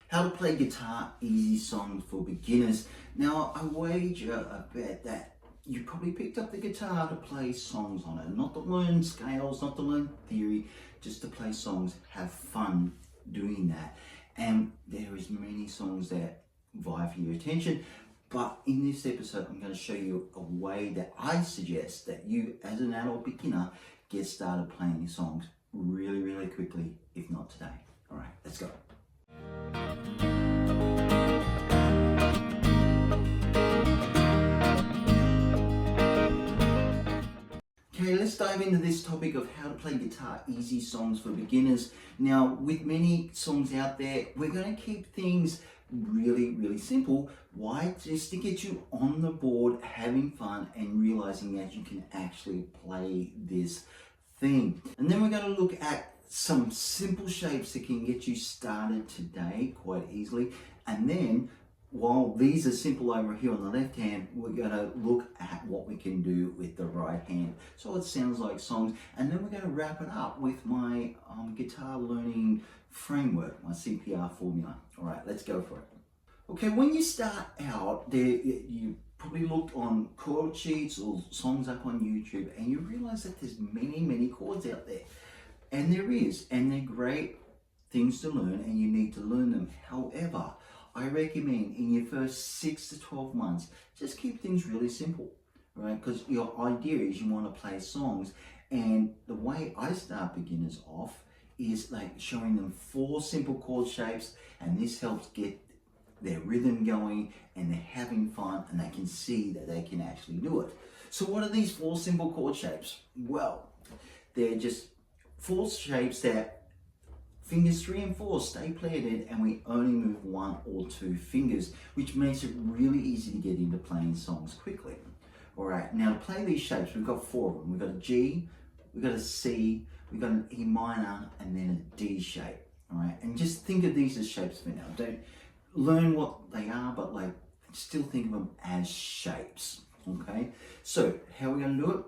How to play guitar, easy songs for beginners. Now, I wager a bet that you probably picked up the guitar to play songs on it, not to learn scales, not to learn theory, just to play songs, have fun doing that. And there is many songs that vie for your attention, but in this episode, I'm going to show you a way that I suggest that you, as an adult beginner, get started playing songs really, really quickly, if not today. All right, let's go. Okay, let's dive into this topic of how to play guitar, easy songs for beginners. Now, with many songs out there, we're going to keep things really, really simple. Why? Just to get you on the board, having fun, and realizing that you can actually play this thing. And then we're going to look at some simple shapes that can get you started today quite easily. And then, while these are simple over here on the left hand, we're going to look at what we can do with the right hand. So it sounds like songs. And then we're going to wrap it up with my guitar learning framework, my CPR formula. All right, let's go for it. Okay, when you start out, you probably looked on chord sheets or songs up on YouTube, and you realize that there's many chords out there. And there is, and they're great things to learn, and you need to learn them. However, I recommend in your first 6 to 12 months, just keep things really simple, right? Because your idea is you want to play songs. And the way I start beginners off is like showing them 4 simple chord shapes, and this helps get their rhythm going, and they're having fun, and they can see that they can actually do it. So what are these 4 simple chord shapes? Well, they're just 4 shapes that fingers 3 and 4 stay planted, and we only move 1 or 2 fingers, which makes it really easy to get into playing songs quickly. All right, now to play these shapes, we've got 4 of them. We've got a G, we've got a C, we've got an E minor, and then a D shape. All right, and just think of these as shapes for now. Don't learn what they are, but like still think of them as shapes. Okay, so how are we going to do it?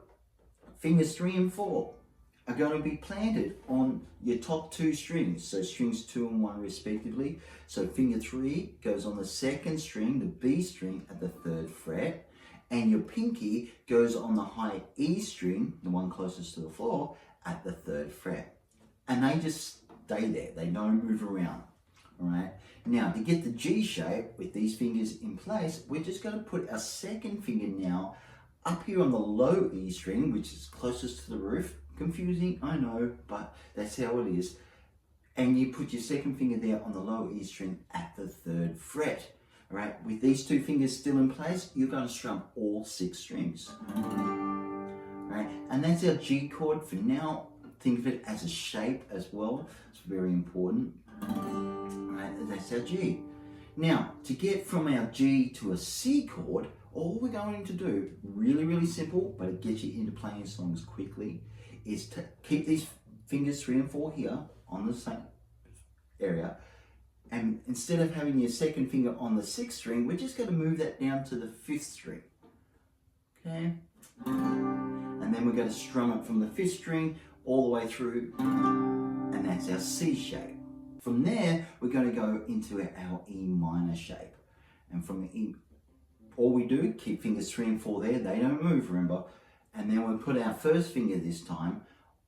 Fingers 3 and 4 are going to be planted on your top 2 strings, so strings 2 and 1 respectively. So finger 3 goes on the 2nd string, the B string, at the 3rd fret, and your pinky goes on the high E string, the one closest to the floor, at the 3rd fret. And they just stay there, they don't move around. All right, now to get the G shape with these fingers in place, we're just going to put our 2nd finger now up here on the low E string, which is closest to the roof. Confusing, I know, but that's how it is. And you put your 2nd finger there on the low E string at the 3rd fret. All right, with these 2 fingers still in place, you're going to strum all 6 strings. All right, and that's our G chord for now. Think of it as a shape as well. It's very important. All right, that's our G. Now, to get from our G to a C chord, all we're going to do, really simple, but it gets you into playing songs quickly, is to keep these fingers 3 and 4 here on the same area, and instead of having your 2nd finger on the 6th string, we're just going to move that down to the 5th string. Okay, and then we're going to strum it from the 5th string all the way through, and that's our C shape. From there, we're going to go into our E minor shape, and from the E, all we do, keep fingers 3 and 4 there, they don't move, remember. And then we'll put our 1st finger this time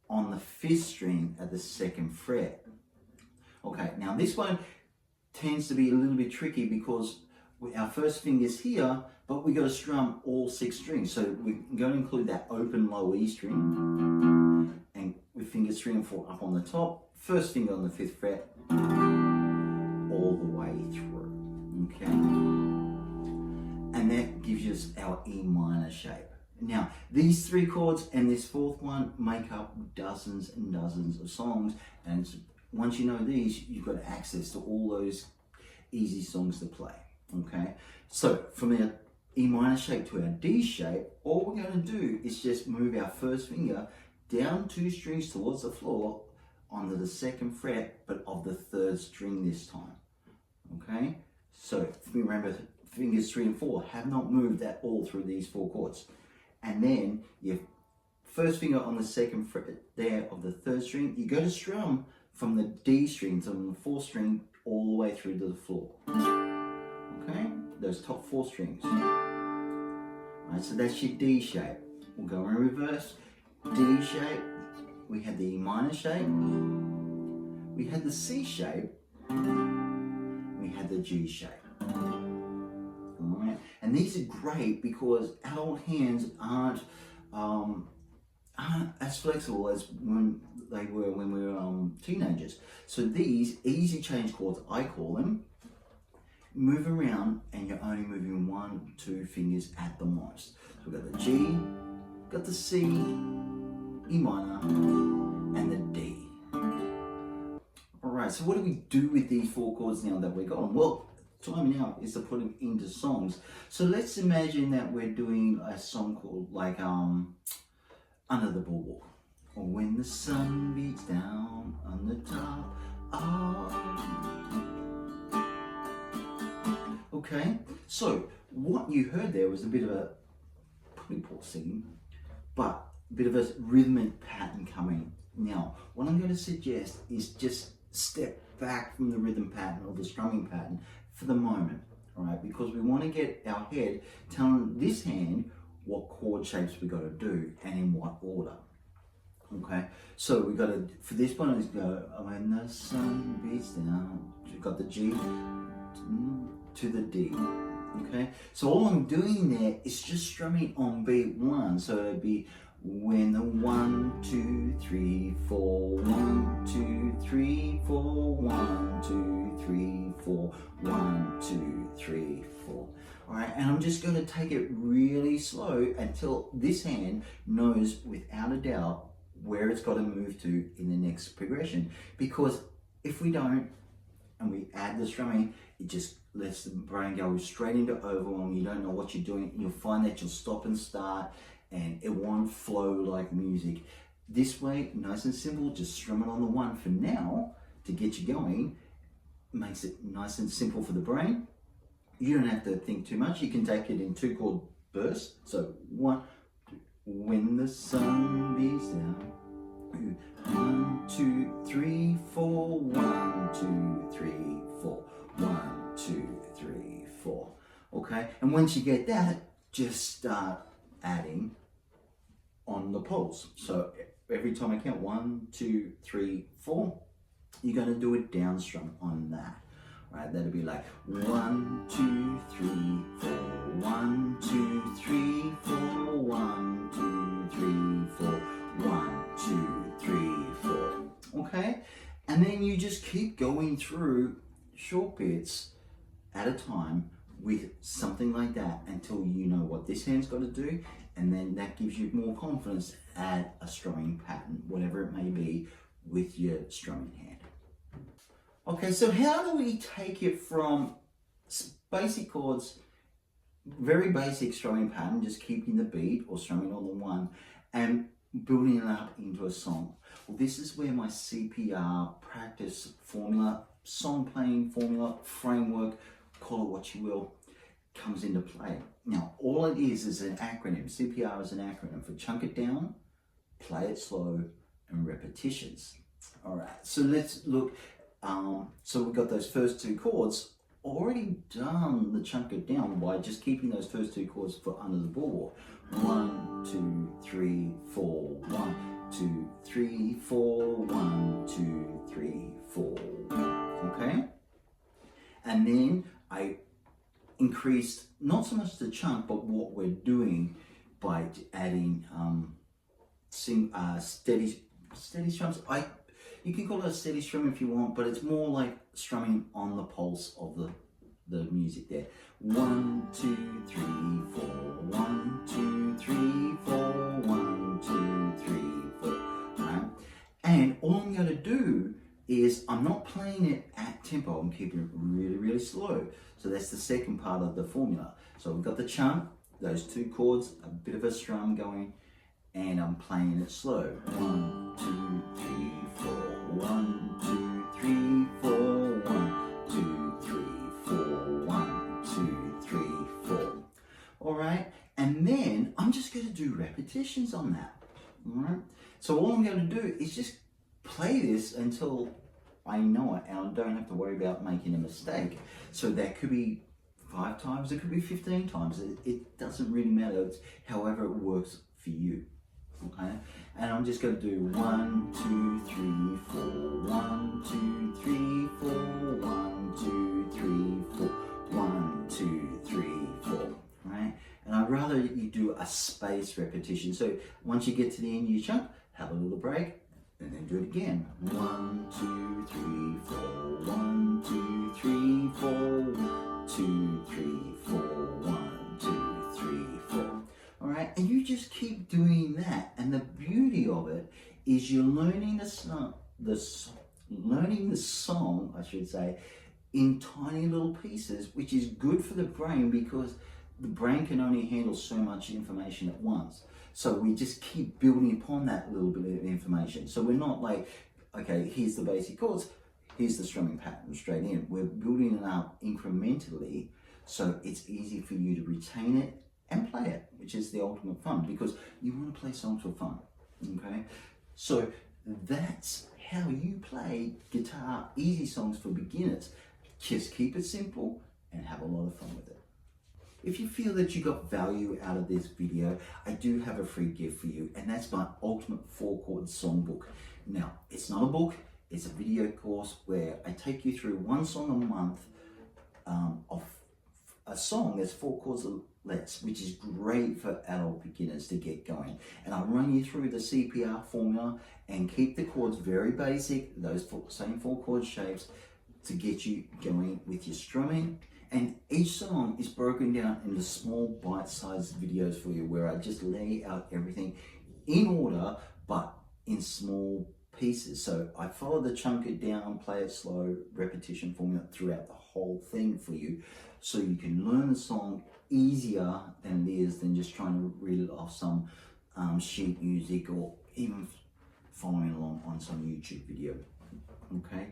on the 5th string at the 2nd fret. Okay, now this one tends to be a little bit tricky because our 1st finger's here, but we got to strum all 6 strings. So we're going to include that open low E string, and with fingers 3 and 4 up on the top, 1st finger on the 5th fret, all the way through. Okay, and that gives us our E minor shape. Now, these 3 chords and this 4th one make up dozens and dozens of songs, and once you know these, you've got access to all those easy songs to play. Okay, so from our E minor shape to our D shape, all we're going to do is just move our 1st finger down 2 strings towards the floor onto the 2nd fret, but of the 3rd string this time. Okay, so remember, fingers 3 and 4 have not moved at all through these 4 chords. And then your 1st finger on the 2nd fret there of the 3rd string, you go to strum from the D string to the 4th string all the way through to the floor. Okay, those top 4 strings. Alright, so that's your D shape. We'll go in reverse. D shape. We had the E minor shape. We had the C shape. We had the G shape. Alright, and these are great because our hands aren't as flexible as when they were when we were teenagers. So these easy change chords, I call them, move around and you're only moving 1, 2 fingers at the most. So we've got the G, got the C, E minor, and the D. Alright, so what do we do with these 4 chords now that we're gone? Well, time now is to put them into songs. So let's imagine that we're doing a song called like Under the Boardwalk, or When the Sun Beats Down on the Top of. Okay, so what you heard there was a bit of a pretty poor singing, but a bit of a rhythmic pattern coming. Now, what I'm going to suggest is just step back from the rhythm pattern or the strumming pattern for the moment, all right? Because we want to get our head telling this hand what chord shapes we got to do and in what order. Okay, so we got to, for this one, is go when the sun beats down. We've got the G to the D. Okay, so all I'm doing there is just strumming on beat 1. So it'd be when the 1, 2, 3, 4, 1, 2, 3, 4, 1, 2, 3, 4, 1, 2, 3, 4. All right, and I'm just going to take it really slow until this hand knows without a doubt where it's got to move to in the next progression. Because if we don't, and we add the strumming, it just lets the brain go straight into overwhelm. You don't know what you're doing. You'll find that you'll stop and start and it won't flow like music. This way, nice and simple, just strum it on the 1 for now to get you going. Makes it nice and simple for the brain. You don't have to think too much. You can take it in 2 chord bursts. So 1, when the sun beats down. 1, 2, 3, 4. 1, 2, 3, 4. 1, 2, 3, 4. Okay, and once you get that, just start adding on the pulse. So every time I count 1, 2, 3, 4, you're going to do a down strum on that. Right, that'll be like 1, 2, 3, 4. 1, 2, 3, 4. 1, 2, 3, 4. 1, 2, 3, 4. Okay, and then you just keep going through short bits at a time with something like that until you know what this hand's got to do, and then that gives you more confidence to add a strumming pattern, whatever it may be, with your strumming hand. Okay, so how do we take it from basic chords, very basic strumming pattern, just keeping the beat or strumming on the 1, and building it up into a song? Well, this is where my CPR practice formula, song playing formula, framework, call it what you will, comes into play. Now, all it is an acronym. CPR is an acronym for chunk it down, play it slow, and repetitions. All right, so let's look. So we've got those first 2 chords, already done the chunk it down by just keeping those first 2 chords for Under the Boardwalk. 1, 2, 3, 4. 1, 2, 3, 4. 1, 2, 3, 4. Okay? And then I increased not so much the chunk, but what we're doing by adding steady strums. You can call it a steady strum if you want, but it's more like strumming on the pulse of the music there. 1, 2, 3, 4. 1, 2, 3, 4. 1, 2, 3, 4. Right? And all I'm going to do is I'm not playing it at tempo. I'm keeping it really, really slow. So that's the second part of the formula. So we've got the chunk, those 2 chords, a bit of a strum going, and I'm playing it slow. 1, 2, 3, 4. 1, 2, 3, 4. 1, 2, 3, 4. 1, 2, 3, 4. All right, and then I'm just going to do repetitions on that. All right. So all I'm going to do is just play this until I know it and I don't have to worry about making a mistake. So that could be 5 times, it could be 15 times. It doesn't really matter. It's however it works for you. Okay, and I'm just going to do 1, 2, 3, 4, 1, 2, 3, 4, 1, 2, 3, 4, 1, 2, 3, 4. Right, and I'd rather you do a spaced repetition. So once you get to the end of your chunk, have a little break, and then do it again. 1, 2, 3, 4, 1, 2, 3, 4, 2, 3, 4, 1, 2, 3, 4. All right, and you just keep doing that. And the beauty of it is you're learning learning the song, I should say, in tiny little pieces, which is good for the brain because the brain can only handle so much information at once. So we just keep building upon that little bit of information. So we're not like, okay, here's the basic chords, here's the strumming pattern straight in. We're building it up incrementally so it's easy for you to retain it and play it, which is the ultimate fun, because you want to play songs for fun. Okay, so that's how you play guitar easy songs for beginners. Just keep it simple and have a lot of fun with it. If you feel that you got value out of this video, I do have a free gift for you, and that's my ultimate 4-chord songbook. Now, it's not a book, it's a video course where I take you through one song a month of a song that's 4 chords or less, which is great for adult beginners to get going. And I'll run you through the CPR formula and keep the chords very basic, those same 4 chord shapes, to get you going with your strumming. And each song is broken down into small bite-sized videos for you where I just lay out everything in order but in small pieces. So I follow the chunk it down, play it slow, repetition formula throughout the whole thing for you, so you can learn the song easier than it is than just trying to read it off some sheet music or even following along on some YouTube video. Okay,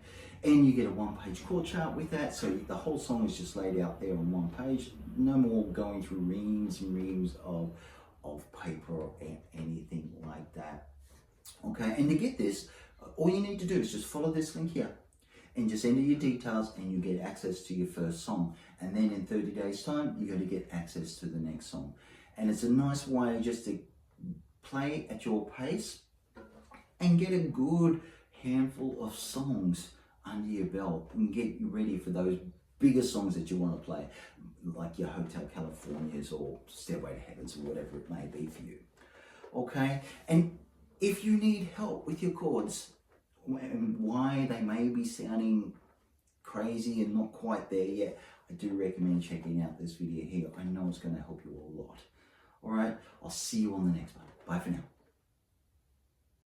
and you get a 1-page chord chart with that, so the whole song is just laid out there on 1 page. No more going through reams and reams of paper or anything like that. Okay, and to get this, all you need to do is just follow this link here and just enter your details and you get access to your first song. And then in 30 days time, you're going to get access to the next song. And it's a nice way just to play at your pace and get a good handful of songs under your belt and get you ready for those bigger songs that you want to play, like your Hotel Californias or Stairway to Heavens or whatever it may be for you. Okay, and if you need help with your chords and why they may be sounding crazy and not quite there yet, I do recommend checking out this video here. I know it's going to help you a lot. All right, I'll see you on the next one. Bye for now.